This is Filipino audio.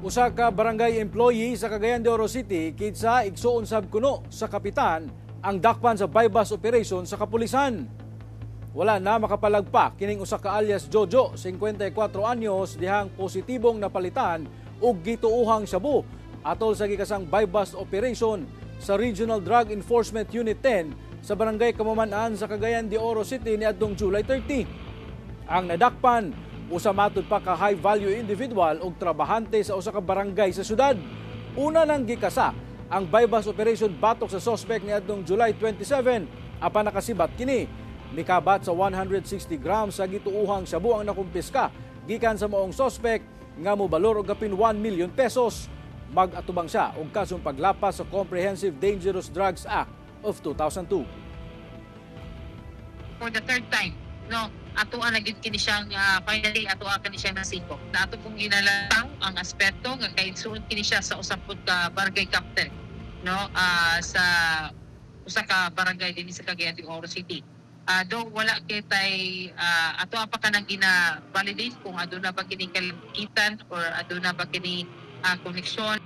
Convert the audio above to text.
Usa ka barangay employee sa Cagayan de Oro City kitsa igsuon sab kuno sa kapitan ang dakpan sa bypass operation sa kapulisan. Wala na makapalagpa kining usa ka alias Jojo, 54 anyos, dihang positibong napalitan og gituuhang shabu atol sa gikasang bypass operation sa Regional Drug Enforcement Unit 10 sa barangay Kamumanan sa Cagayan de Oro City niadtong July 30. Ang nadakpan usa matud pa ka high value individual og trabahante sa usa ka barangay sa syudad. Una nang gikasa ang bypass operation batok sa suspect niadtong July 27 apan nakasibat kini mikabat sa 160 grams sa gituuhang shabu ang nakumpiska gikan sa maong suspect nga mobalor og kapin 1 million pesos. Mag-atubang siya og kasong paglapas sa Comprehensive Dangerous Drugs Act of 2002. For the third time, no, ato ang naging kini siyang finally ato ang kini siyang nasiko. Na ato pong ginalatang ang aspeto nga kay suon kini siya sa usang pud ka barangay captain, no, sa usa ka barangay dinhi sa Cagayan de Oro City. Do wala kitay ato pa kanang gina-validate kung aduna ba kini kalikitan or aduna ba kini koneksyon